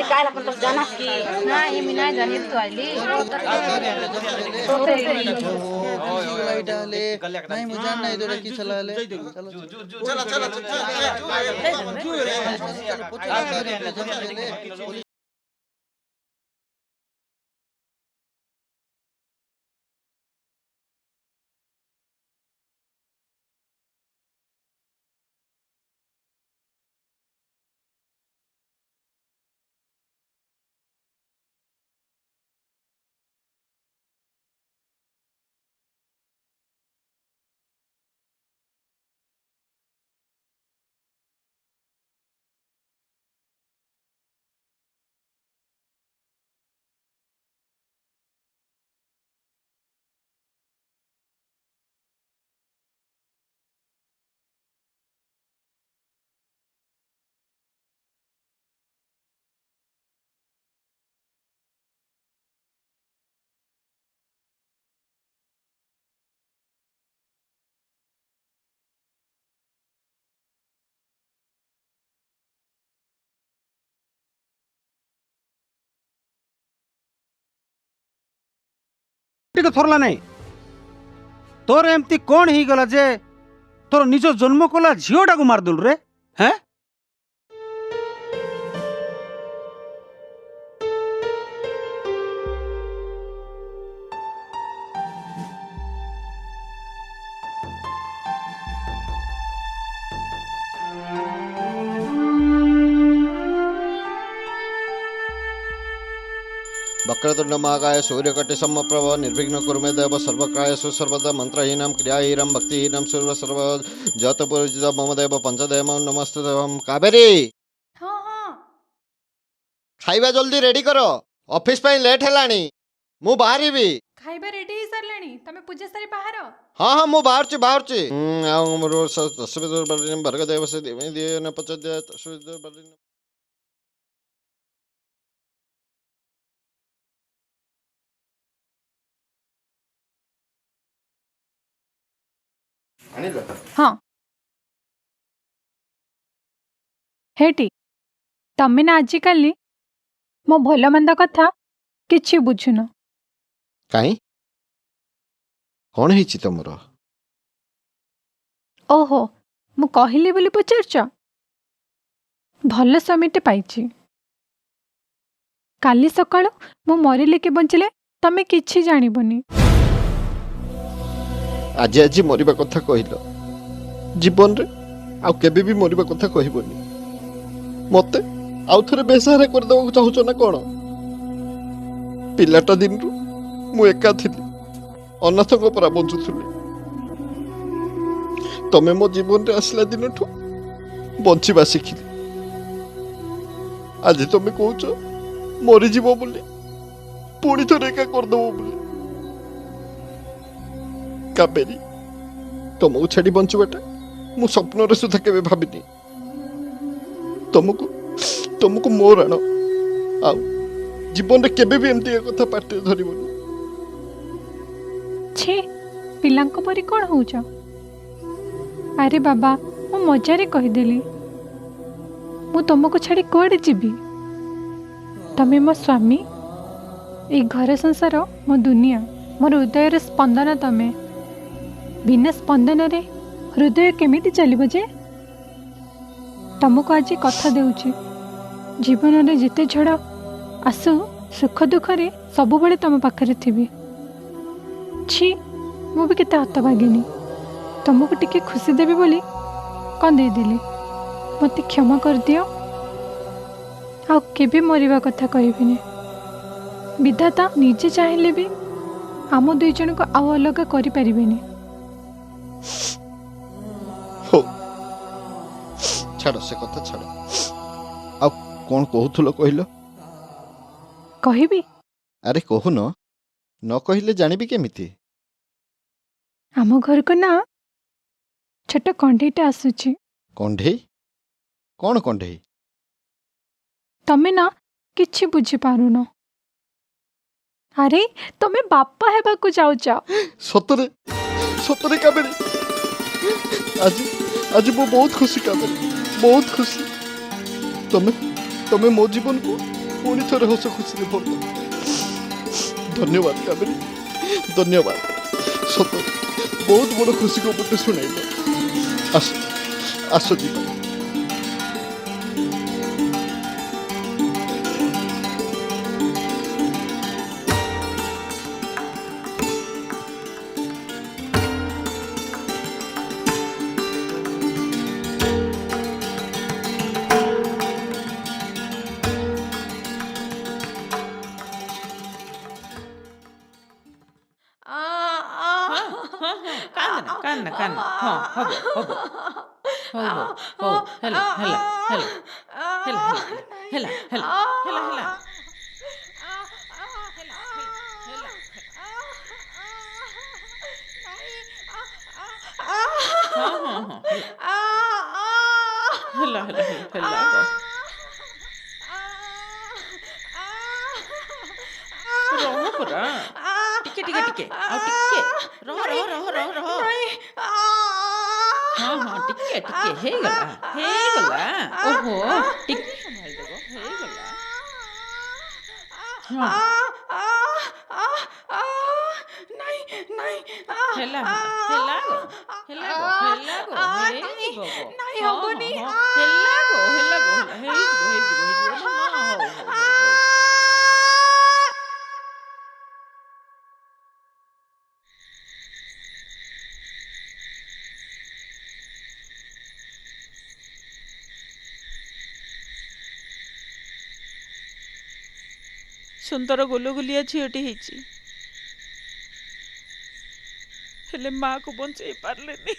काय आपण तर जाणार की नाही मी नाही जाणीत तू आली नहीं मुझे नहीं तो की चला ले चलो चलो चलो थोरला नहीं तोर एमती कौन ही गला जे तोर निज जन्म कला झीटा को मारदेलु रे हैं वक्रतुंड महाकाय सूर्यकोटि समप्रभ निर्विघ्न कुरु मे देव सर्वकायसु सर्वदा मंत्रहीनं क्रियाहीनं भक्तिहीनं सर्व जातपूजित मम देव पंचदेव नमस्ते देवम। कावेरी हाँ हाँ खाइबा जल्दी रेडी करो ऑफिस पे लेट हेलानी मु बाहरी भी खाइबा रेडी ही सरलेनी तमे पूजा सारी बाहर हाँ हाँ मु बाहर मोर तस्वीर भर्ग देव से देवी दिए न पचद्य तस्वीर हाँ हेटी तमे ना आजिकाली मो भल मंद कथा किछि बुझुन काई कौन है तुमर ओहो मु कहली बोली पचारच भल स्वामीटे पाइछि काली सकाळु मु मरिले के बंचिले तमे किछि जानिबनी आज आज मरिबा कथा कहल जीवन रे आउ केबे भी मरिबा कथा कहबनी मते आउ थरे बेसहारा कर देबो चाहूछ ना कोन पिलाटा दिन रु मु एका थिली अनाथ को परा बंचुथुली तमे मो जीवन रे आसला दिन ठु बंचिबा शिखिली आज तमे कहूछ मरि जीवो बोली पुणी थरे एका कर देबो बोली कावेरी तुमको छाड़ी बंचवाटा मु स्वप्न रे सुधा केबे भाबिनी तुमको मोर आण आ जीवन रे केबे भी एमती कथा पाटे धरिबनी छे पिलांको परी कोन होउछ अरे बाबा मु मजारे कहिदेली मु तुमको छाड़ी कोडे जीबी तमे मो स्वामी ए घर संसार मो दुनिया मोर हृदय रे स्पंदन तमे बिना स्पंदन रे हृदय केमिति चलिबो जे तुमको आज कथा देउची जीवन रे जिते झड़ आसु सुख दुख रे सब बळे तुम पाखरे थिबी छी मु भी केते हतभागिनी तुमको टिके खुशी देबी बोली कौन दे देली मते क्षमा कर दियो आ केबे मरिबा कथा कहबिनी विधाता निजे चाहिले भी आम दुई जन को आउ अलग करि परिबेनी हो छाड़ से कथा छाड़ आ कौन कहूथलो कहलो कहबी अरे कहून न कहले जानिबी केमिति आम घर को ना छोट कंढईटा आसुची कंढई कौन कंढई तमे ना किछि बुझी पारुनो अरे तमे बापा हेबाकू जाउचा सतरे सतरे काबेरी आज आज मु बहुत खुशी कावेरी, बहुत खुशी। तमे मो जीवन को पुणी थोड़े हस खुशी रे भर धन्यवाद कावेरी, धन्यवाद। सत बहुत बड़ खुशी को मत शुणाइल। आस आस जीवन। कान हाँ हब हब हो हो हेला हेला हेला हेला हेला हेला हेला हेला हेला हेला हेला रहो परा टिके टिके टिके आ टिके रहो हाँ टिके टिके हे गला ओहो टिके संभाल देगो हे गला नहीं हेला हेला गो हे जीवो नहीं हबनी हेला गो हे जीवो ना हो सुंदर गोलगोलिया झीटी होती हेले माँ को बंचाई पार्लेनी।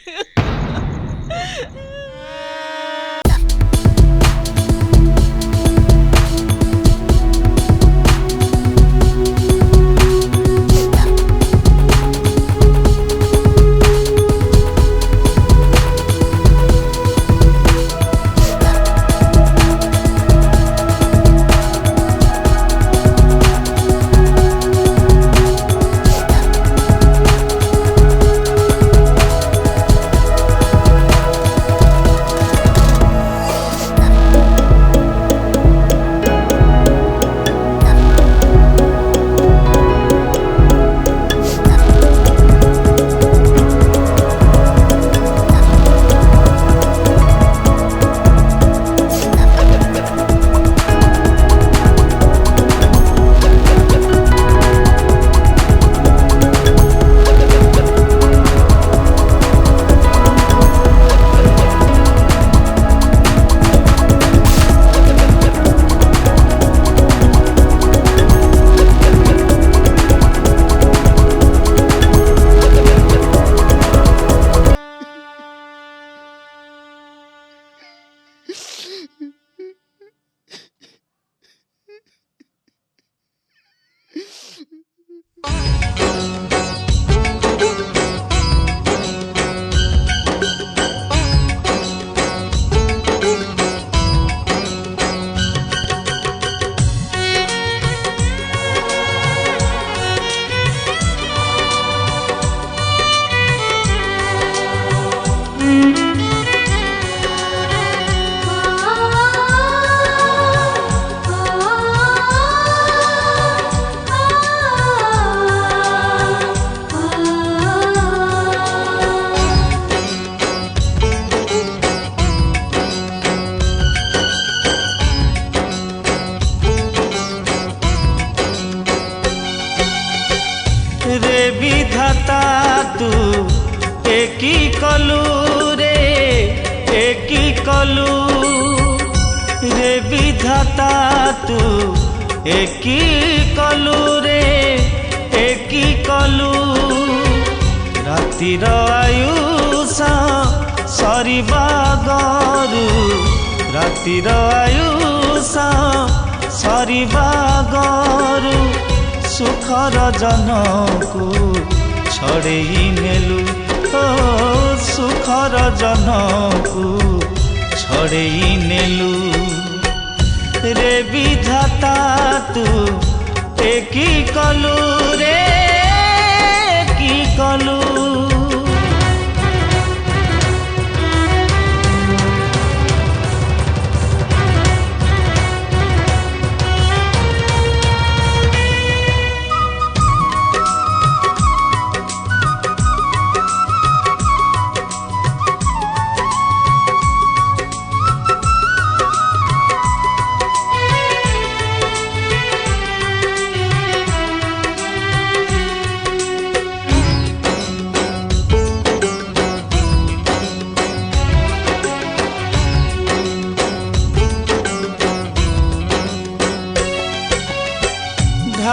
विधाता तू एकी कलू रे एकी कलू रे विधाता तू एकी कलू रे एकी कलू रातिर आयुष सरिबा गरु रातिर आयुष सरिबा गरु सुखर जनकु छड़ेई नेलु ओ सुखर जनकु छड़ेई नेलु रे विधाता तू एकी कलु रे की कलु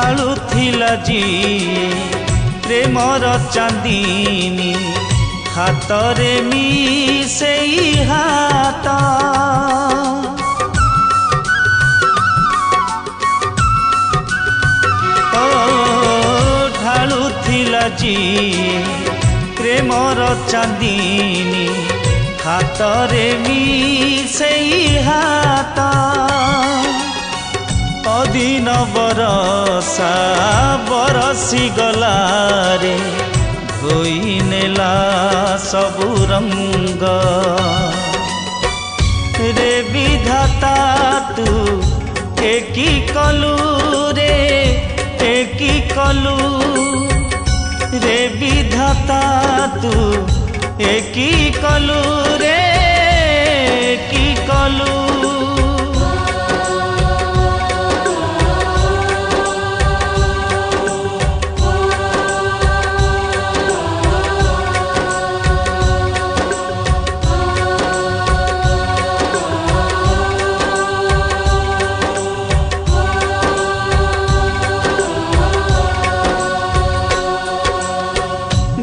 ढालुथिला जी प्रेमर चांदीनी हातरे मिसेई हाथ ढालुथिला जी प्रेमर चांदीनी हातरे मिसेई हाथ अदिन बरसा बरसी गलारे धोई नेला सबु रंग रे विधाता तू एकी कलू रे एकी कलू रे विधाता तू एकी कलू रे एकी कलू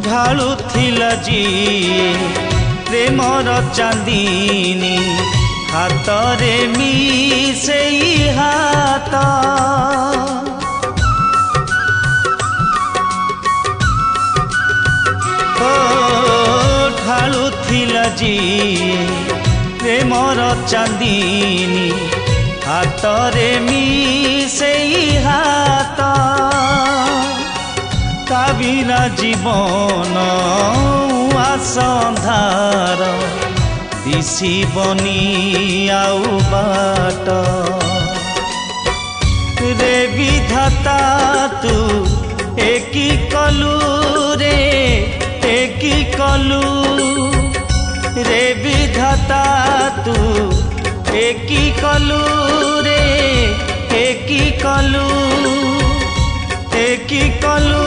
ढालुथिला जी प्रेमर चांदीनी हातरे मिसेई हाथ ढालुथिला जी प्रेमर चांदीनी हातरे मिसेई हाथ बिना जीवन आसंधार दिशबनी आउ बाट रे विधाता तू एकी कलू रे एकी कलू रे विधाता तू एकी कलू रे एकी कलू एकी कलू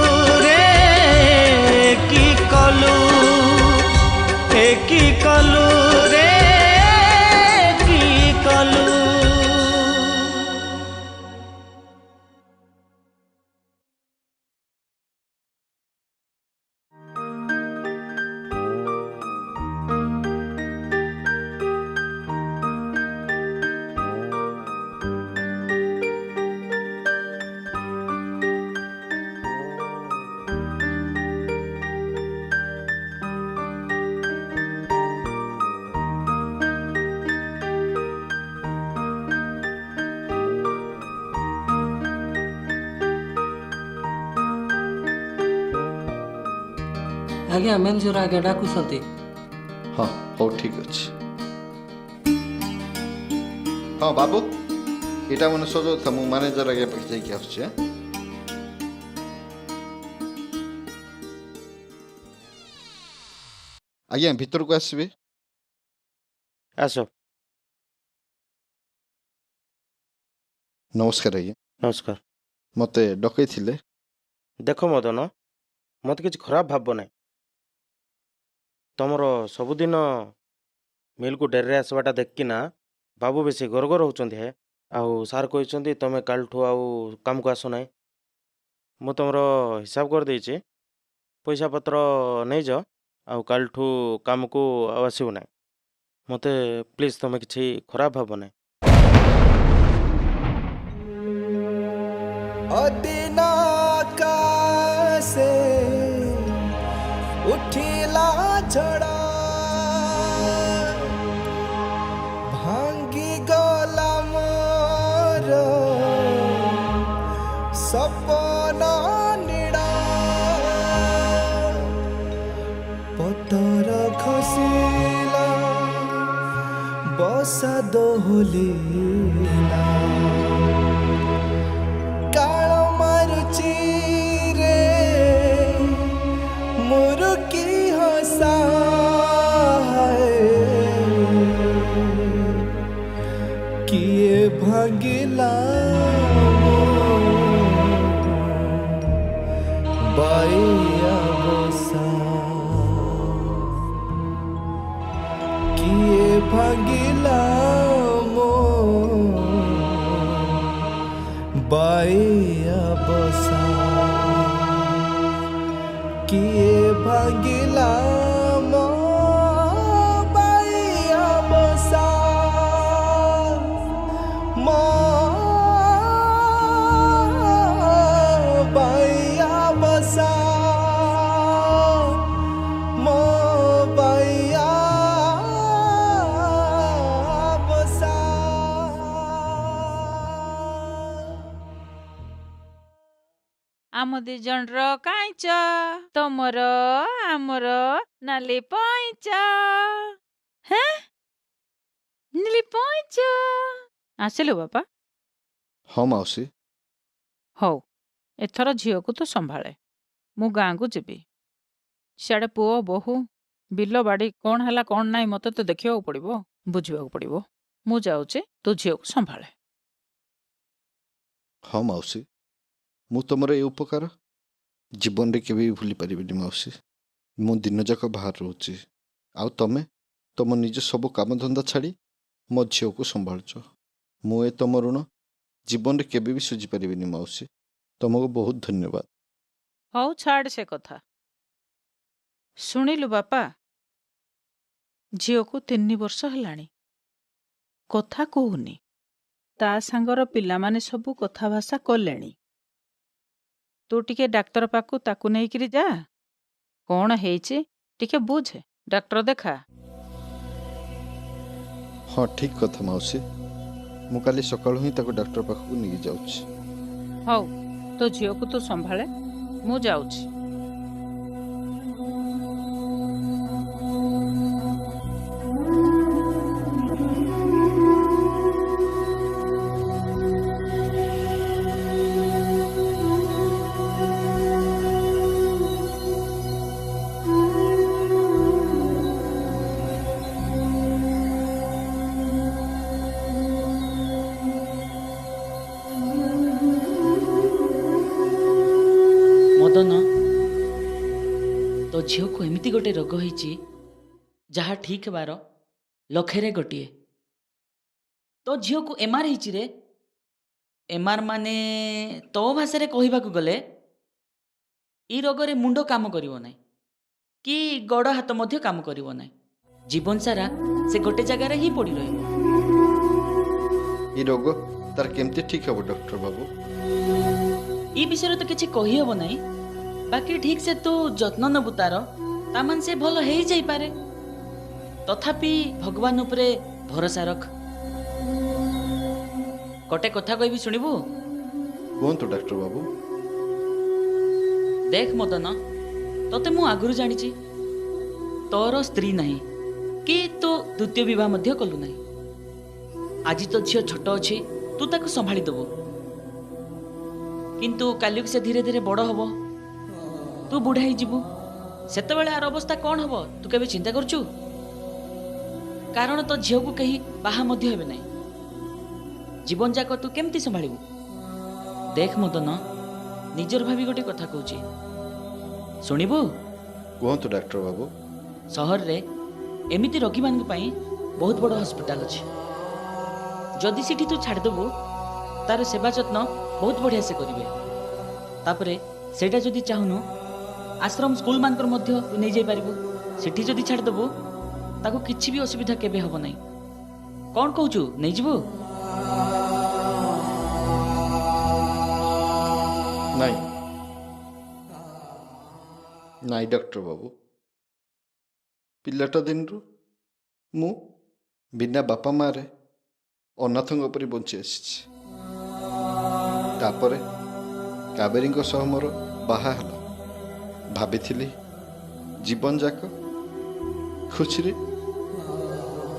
रे एकी कलू एकी कलू रे एकी कलू। आज्ञा मेनजोर आज्ञा डाकुଛନ୍ତି। हाँ हो ठीक अच्छे। हाँ बाबू इटा मन सजो था मु मैनेजर आगे पाखे जाइए आसुचे। आज्ञा भीतर को आसबे आस। नमस्कार आज्ञा। नमस्कार। मते डकई थिले। देख मदन मत किसी खराब भाव ना तुमर सबुदिन मिल को डेरे आसवाटा देखना बाबू बेसी गर्गर होचंदी है आउ सार कहते तुम कालठू आउ काम को आस ना मु तुमर हिसाब कर देछि पैसा पत्र नहीं जा आउ कालठू काम को आसबू ना मते प्लीज तुम किसी खराब भाव ना। उठिला झड़ा भांगी गला मोर सपना निड़ा पतर खसिला बसा दोहलिला काळ मारुची रे मुरुकी हसा किए भागिला बाइया बसा किए भागिला बाइया बसा किए भागिला मो बाइया बसा मो बाइया बसा मो बाइया बसा आम दी जणर काइच तमर आमर नाली पैंच हैं नीली पैंच आसिलु बापा ହଁ ମାଉସୀ ହଉ ଏଥର ଝିଅକୁ ତୁ ସମ୍ଭାଳେ ମୁଁ ଗାଁକୁ ଯିବି ସିଆଡ଼େ ପୁଅ ବୋହୂ ବିଲ ବାଡ଼ି କ'ଣ ହେଲା କ'ଣ ନାହିଁ ମୋତେ ତ ଦେଖିବାକୁ ପଡ଼ିବ ବୁଝିବାକୁ ପଡ଼ିବ ମୁଁ ଯାଉଛି ତୁ ଝିଅକୁ ସମ୍ଭାଳେ ହଁ ମାଉସୀ ମୁଁ ତମର ଏ ଉପକାର ଜୀବନରେ କେବେ ବି ଭୁଲି ପାରିବିନି ମାଉସୀ ମୁଁ ଦିନଯାକ ବାହାର ରହୁଛି ଆଉ ତମେ ତମ ନିଜ ସବୁ କାମଧନ୍ଦା ଛାଡ଼ି ମୋ ଝିଅକୁ ସମ୍ଭାଳୁଛ ମୁଁ ଏ ତମ ଋଣ ଜୀବନରେ କେବେ ବି ସୁଝି ପାରିବିନି ମାଉସୀ ତମକୁ ବହୁତ ଧନ୍ୟବାଦ ହଉ ଛାଡ଼ ସେ କଥା ଶୁଣିଲୁ ବାପା ଝିଅକୁ 3 ବର୍ଷ ହେଲାଣି କଥା କହୁନି ତା ସାଙ୍ଗର ପିଲାମାନେ ସବୁ କଥାଭାଷା କଲେଣି ତୁ ଟିକେ ଡାକ୍ତର ପାଖକୁ ତାକୁ ନେଇକିରି ଯା କ'ଣ ହେଇଛି ଟିକେ ବୁଝେ ଡାକ୍ତର ଦେଖା ହଁ ଠିକ୍ କଥା ମାଉସୀ ମୁଁ କାଲି ସକାଳୁ ହିଁ ତାକୁ ଡାକ୍ତର ପାଖକୁ ନେଇକି ଯାଉଛି ହଉ ତୋ ଝିଅକୁ ତୁ ସମ୍ଭାଳେ ମୁଁ ଯାଉଛି ମଦନ ତୋ ଝିଅକୁ ଏମିତି ଗୋଟେ ରୋଗ ହେଇଛି ଯାହା ଠିକ୍ ହେବାର ଲକ୍ଷରେ ଗୋଟିଏ ତୋ ଝିଅକୁ ଏମାର ହେଇଛି ରେ ଏମାର ମାନେ ତୋ ଭାଷାରେ କହିବାକୁ ଗଲେ ଏ ରୋଗରେ ମୁଣ୍ଡ କାମ କରିବ ନାହିଁ କି ଗୋଡ଼ ହାତ ମଧ୍ୟ କାମ କରିବ ନାହିଁ ଜୀବନ ସାରା ସେ ଗୋଟେ ଜାଗାରେ ହିଁ ପଡ଼ି ରହିବ ଏ ରୋଗ ତାର କେମିତି ଠିକ୍ ହେବ ଡକ୍ଟର ବାବୁ ଏ ବିଷୟରେ ତ କିଛି କହିହେବ ନାହିଁ ବାକି ଠିକ୍ ସେ ତୁ ଯତ୍ନ ନେବୁ ତାର ତାମାନେ ସେ ଭଲ ହେଇଯାଇପାରେ ତଥାପି ଭଗବାନ ଉପରେ ଭରସା ରଖ ଗୋଟେ କଥା କହିବି ଶୁଣିବୁ କୁହନ୍ତୁ ଡକ୍ଟର ବାବୁ ଦେଖ ମଦନ ତତେ ମୁଁ ଆଗରୁ ଜାଣିଛି ତୋର ସ୍ତ୍ରୀ ନାହିଁ କି ତୁ ଦ୍ୱିତୀୟ ବିବାହ ମଧ୍ୟ କଲୁ ନାହିଁ ଆଜି ତ ଝିଅ ଛୋଟ ଅଛି ତୁ ତାକୁ ସମ୍ଭାଳି ଦେବୁ କିନ୍ତୁ କାଲିକୁ ସେ ଧୀରେ ଧୀରେ ବଡ଼ ହବ ତୁ ବୁଢ଼ା ହେଇଯିବୁ ସେତେବେଳେ ଆର ଅବସ୍ଥା କ'ଣ ହବ ତୁ କେବେ ଚିନ୍ତା କରୁଛୁ କାରଣ ତୋ ଝିଅକୁ କେହି ବାହା ମଧ୍ୟ ହେବେ ନାହିଁ ଜୀବନ ଯାକ ତୁ କେମିତି ସମ୍ଭାଳିବୁ ଦେଖ ମଦନ ନିଜର ଭାବି ଗୋଟେ କଥା କହୁଛି ଶୁଣିବୁ କୁହନ୍ତୁ ଡକ୍ଟର ବାବୁ ସହରରେ ଏମିତି ରୋଗୀମାନଙ୍କ ପାଇଁ ବହୁତ ବଡ଼ ହସ୍ପିଟାଲ ଅଛି ଯଦି ସେଠି ତୁ ଛାଡ଼ିଦେବୁ ତାର ସେବା ଯତ୍ନ ବହୁତ ବଢ଼ିଆ ସେ କରିବେ ତାପରେ ସେଇଟା ଯଦି ଚାହୁଁନୁ ଆଶ୍ରମ ସ୍କୁଲମାନଙ୍କର ମଧ୍ୟ ତୁ ନେଇଯାଇପାରିବୁ ସେଠି ଯଦି ଛାଡ଼ିଦେବୁ ତାକୁ କିଛି ବି ଅସୁବିଧା କେବେ ହେବ ନାହିଁ କ'ଣ କହୁଛୁ ନେଇଯିବୁ ନାଇଁ ନାଇଁ ଡକ୍ଟର ବାବୁ ପିଲାଟା ଦିନରୁ ମୁଁ ବିନା ବାପା ମାଆରେ ଅନାଥଙ୍କ ପରି ବଞ୍ଚି ଆସିଛି ତାପରେ କାବେରୀଙ୍କ ସହ ମୋର ବାହା ହେଲା ଭାବିଥିଲି ଜୀବନ ଯାକ ଖୁସିରେ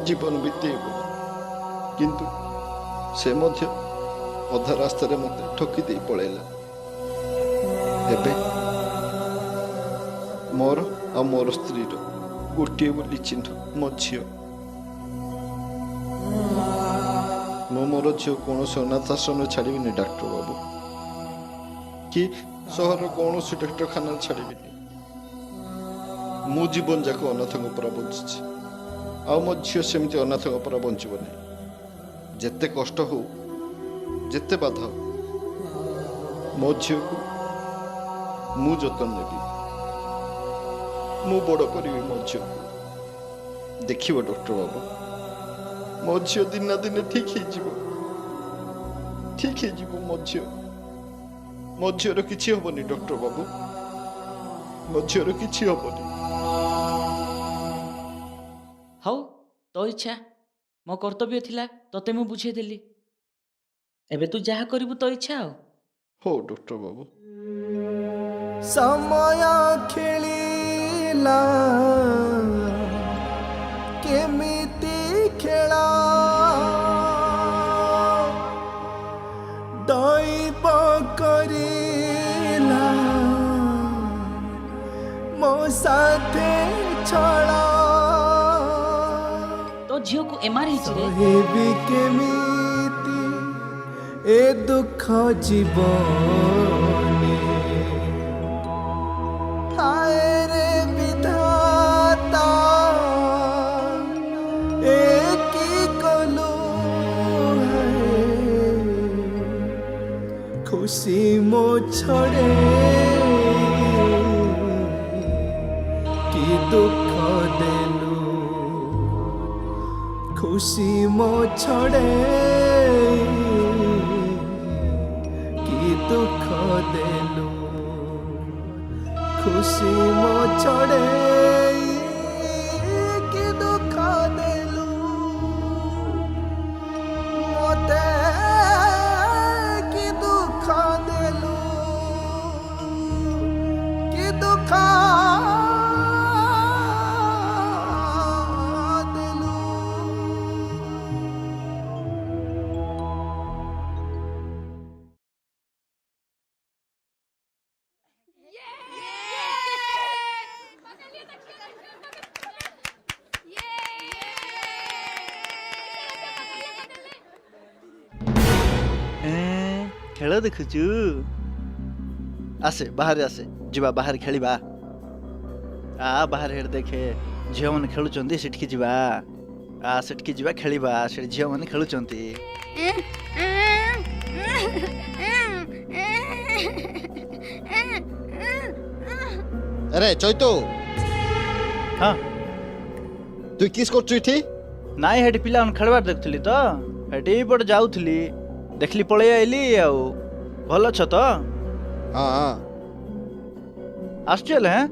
ଜୀବନ ବିତେଇବ କିନ୍ତୁ ସେ ମଧ୍ୟ ଅଧା ରାସ୍ତାରେ ମୋତେ ଠକି ଦେଇ ପଳେଇଲା ଏବେ ମୋର ଆଉ ମୋର ସ୍ତ୍ରୀର ଗୋଟିଏ ବୋଲି ଚିହ୍ନ ମୋ ଝିଅ ମୁଁ ମୋର ଝିଅ କୌଣସି ଅନାଥାଶ୍ରମରେ ଛାଡ଼ିବିନି ଡାକ୍ତର ବାବୁ କି ସହରର କୌଣସି ଡାକ୍ତରଖାନାରେ ଛାଡ଼ିବିନି ମୁଁ ଜୀବନ ଯାକ ଅନାଥଙ୍କ ପରା ବଞ୍ଚିଛି ଆଉ ମୋ ଝିଅ ସେମିତି ଅନାଥଙ୍କ ପରା ବଞ୍ଚିବ ନାହିଁ ଯେତେ କଷ୍ଟ ହଉ ଯେତେ ବାଧା ହଉ मो झील को मु जतन नेबी मु बड़ करी मो झील को देखिए डॉक्टर बाबू मो झील दिन ना दिन ठीक हो मो झील किछि हबनी डॉक्टर बाबू मो झील किछि हबनी हौ तो इच्छा मो कर्तव्य थिला तते मु बुझे देली एबे तू जहा करिबु तो इच्छा हो डॉक्टर बाबू समय खेलिला केमिति खेला दैव करिला मो साथे छड़ा तो झियो को एमार हिच रे हेबी केमिति ए दुख जीवनी हाय रे विधाता ए की कलु है खुशी मो छड़े की दुख देलू खुशी मो छड़े की दुख देलू खुशी मो छड़े की दुख देलू मोते की दुख देलू की दुख खेल देखुचु आसे बाहर आसे जीवा बाहर खेलिबा आ बाहर हेड देखे झियो मन खेलुचंती सेठकी जीवा आ सेठकी जीवा खेलिबा से झियो मन खेलुचंती अरे चैतो हाँ तू किस करछु इठी नाई हेड पिला खेलबार देखथली तो हेडी पट जाउथली देखली पळै आइली आउ भल छ तो हाँ हाँ आश्चर्य है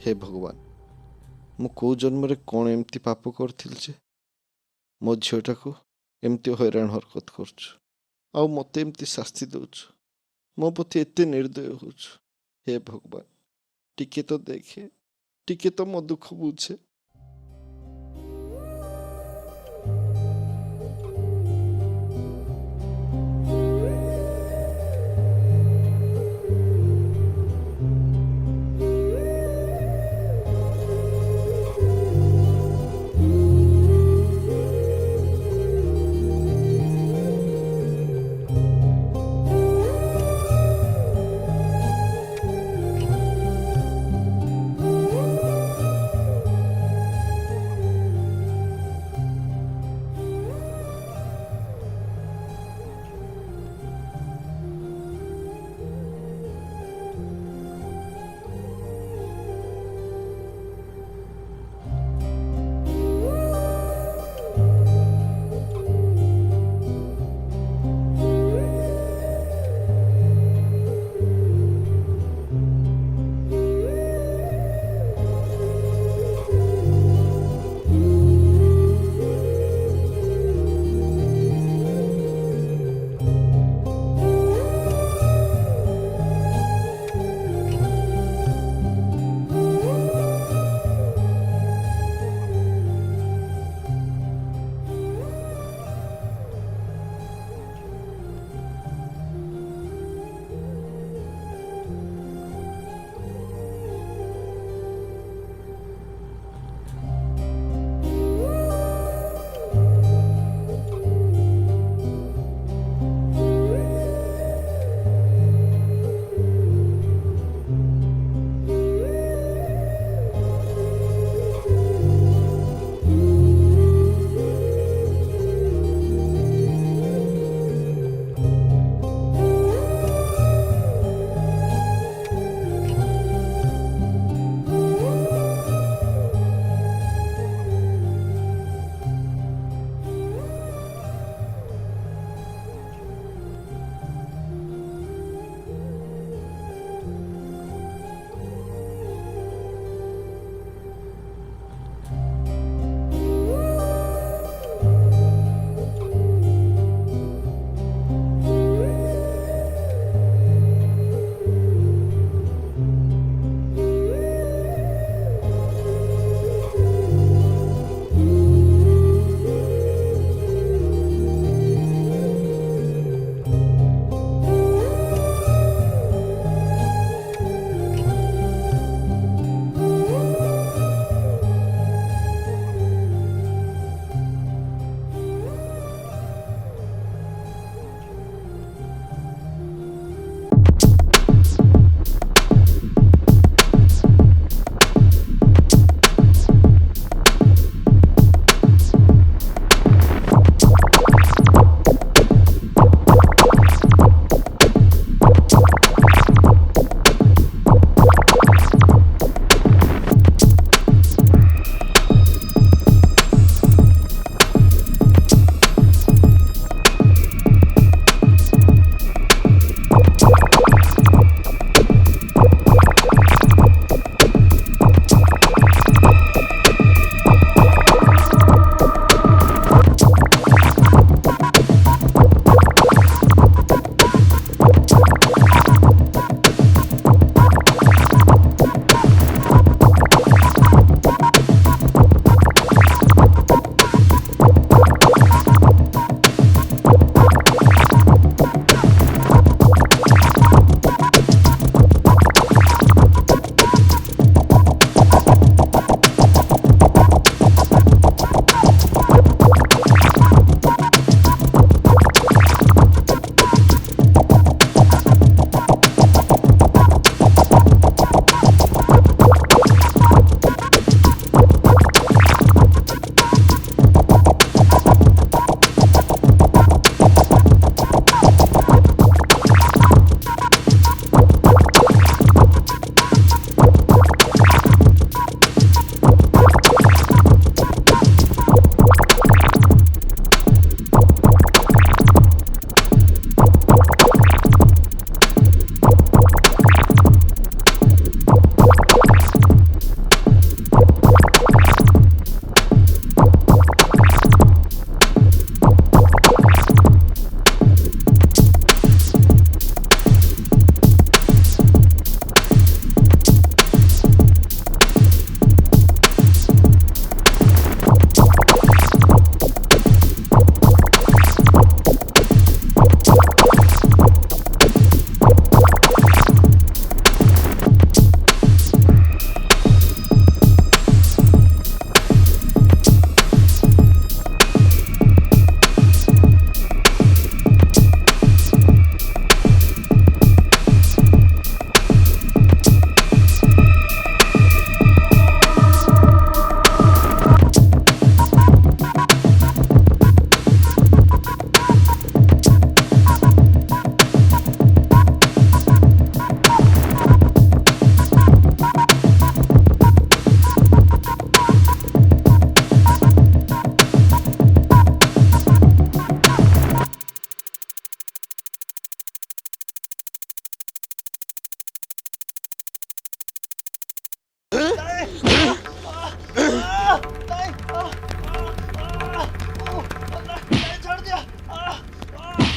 हे भगवान मु कौ जन्म कौन एमती पाप करथिल जे मो झीटा को एमती हैरान हरकत करछु आउ मते एमती शास्ति दउछु मो प्रति एते निर्दय होछु हे भगवान टिके तो देखे टिके तो मो दुख बुझे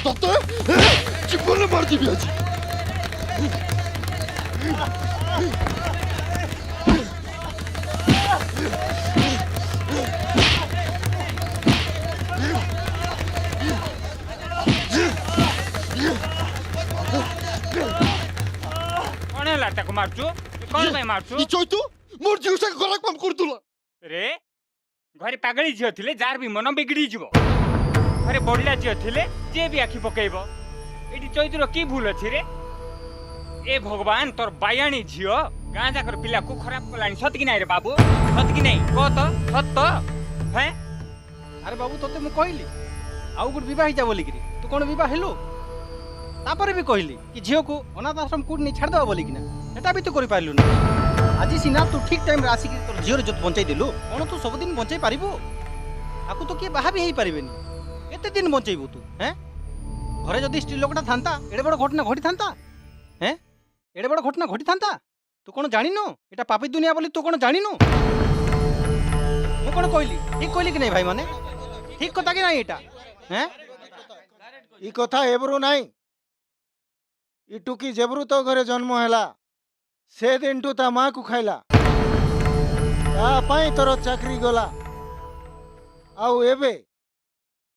ତତେ ଜୀବନରେ ମାରିଦେବି ଆଜି। कौन है लाटा को मारचू कौन भाई मारचू ଇ ଚୈତୁ ମୋର ଝିଅ ସାଙ୍ଗେ ଖରାପ କାମ କରୁଥିଲା। रे घरे पागली झील थिले जार भी मन बिगड़ी जीवो घरे बड़िया झील थिले जे भी आखि पकेइबो एटी चैतर की भूल अछि रे ए भगवान तोर बायाणी झील गाँ जाकर पिला को खराब कलानी सत कि नहीं रे बाबू सत कि नहीं कह तो सत तो हैं अरे बाबू तोते मु कहली आउ गुड विवाह जा बोली किरी तू कोन विवाह हेलु तापर भी कहली कि झियो को अनाथ आश्रम कोड नहीं छाड़ दवा बोली कि ना एटा भी तू करि पाइलु ना आज सिना तू ठीक टाइम रे आसी कि तोर झियो रे जत बंचाई देलु कोन तू सब दिन बंचाई पारिबो आकु तो के बाहा भी हेई पारिबेनी एते दिन बंचाइबो तू हैं घरे जदी स्त्री लोकटा थांता एडे बड़ घटना घटी थांता हैं एडे बड़ घटना घटी थांता तू कोन जानिनो एटा पापी दुनिया बोली तू कोन जानिनो मु कोन कहली ठीक कहली कि नहीं भाई माने ठीक कथा कि नहीं एटा हैं ई कथा एबरू नहीं ई टुकी जेबरू तो घरे जन्म हैला से दिन टू ता माँ को खाइला ता पाई तोर चाकरी गला आउ एबे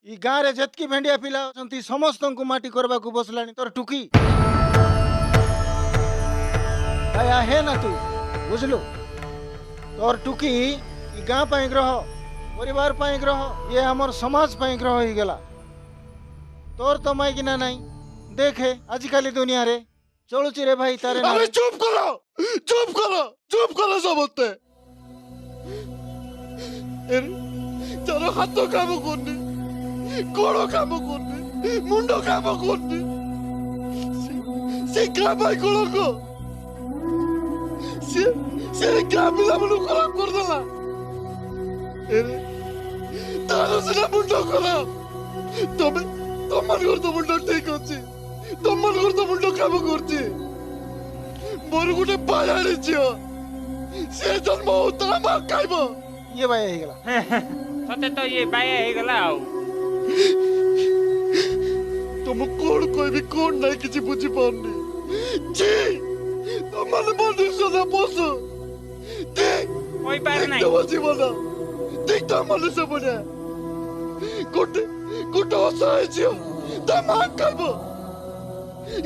ई गाँ रे जतकी भेंडिया पिला अछंती समस्त को माटी करबा को बसलानी तोर टुकी आया है ना तू बुझलु तोर टुकी ई गाँ पाई ग्रह परिवार पाई ग्रह ये हमर समाज पाई ग्रह ही गला तोर तो माई किना नहीं देखे आजिकाली दुनिया रे चलुची रे भाई तारे अरे चुप करो समझते तार हाथ काम करने गोड़ काम करने मुंड काम करने से क्या भाई गोड़ को से क्या मिला मनु खराब कर देला तार सिना मुंड खराब तमन घर तो मुंड ठीक अछि तमन घर तो मुंड काम करछि मोर गुटे बायाणी झियो से जन्म होता मार खाइबो ये बाया हे गला सते तो ये बाया हे गला आउ तुम कोण कोई भी कोण नहीं किछि बुझी पाउनी जी तमन मनुष्य ना पोसो देख कोई पार नहीं तो जीवन देख ता मनुष्य बने गुटे असहाय झियो ता मार खाइबो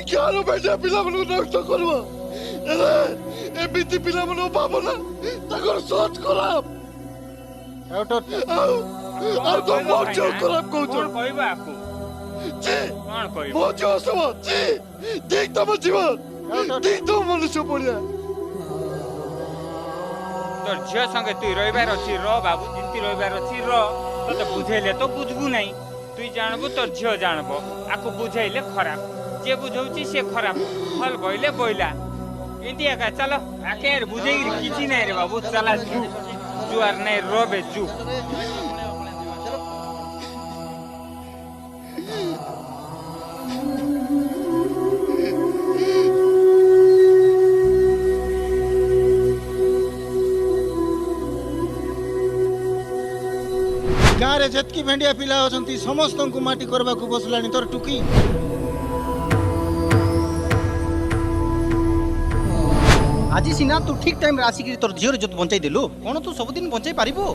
क्यारो बेटा पिला मनु नष्ट करबो ए बिति पिला मनु भावना ताकर सोच खराब आ तो मोर जो खराब कहू कौन कहबा आपको जी कौन कहबा मोर जो सब जी देख तम जीवन देख तो मनुष्य पड़िया तोर झियो संगे तू रहिबार अछि र बाबू जिंती रहिबार अछि र तो बुझेले तो बुझबू नहीं तू जानबू तोर झियो जानबो आको बुझाइले खराब जे बुझौची से खराब फल बइले बइला इंडिया का चलो आके बुझे किछि नहीं रे बाबू चला जुआर नहीं रोबे जू गाँ रे जतकी भेंडिया पिला अछंती समस्त को माटी करबा को बसलानी तोर टुकी आज सिना तू ठीक टाइम रे आसी कि तोर झियो रे जत बंचाई देलु कोन तू सब दिन बंचाई पारिबो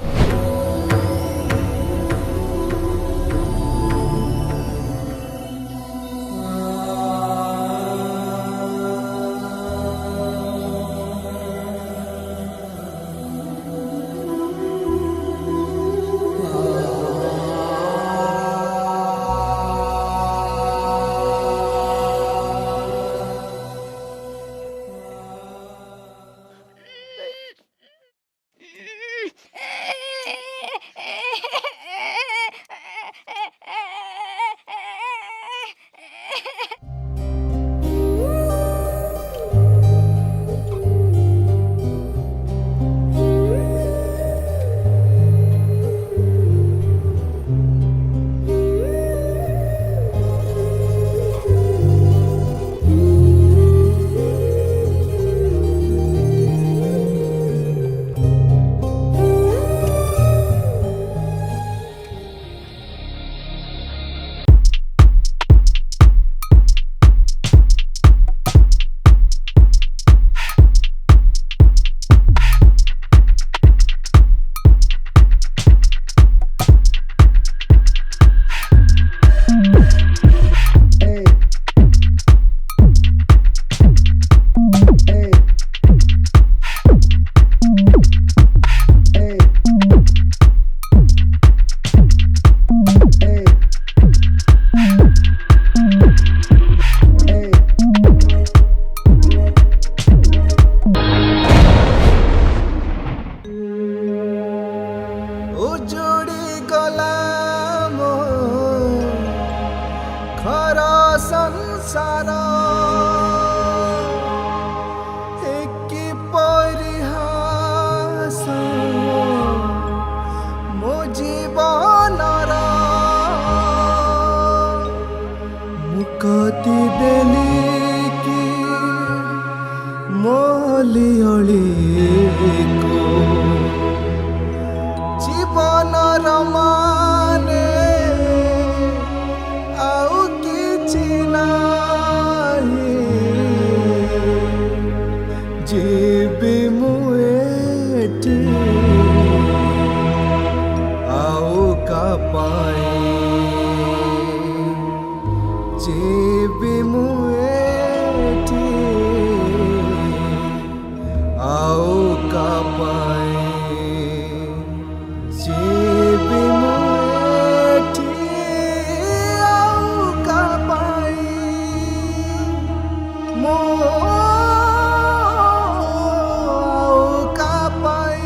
मोलियोली को जीवन रमाने आउ किछि नाही जीवी मुएटी आउ का पाए जीवी मुएटी आओ का पाए जीवी मुएटी आओ का पाए मो आओ का पाए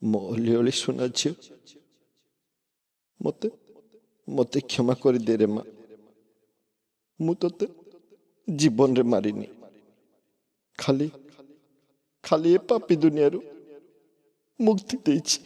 मोलियोली सुना झियो मते मते क्षमा कर दे रे माँ मु तोते जीवन रे मारिनी खाली खाली ए पापी दुनिया मुक्ति देछि।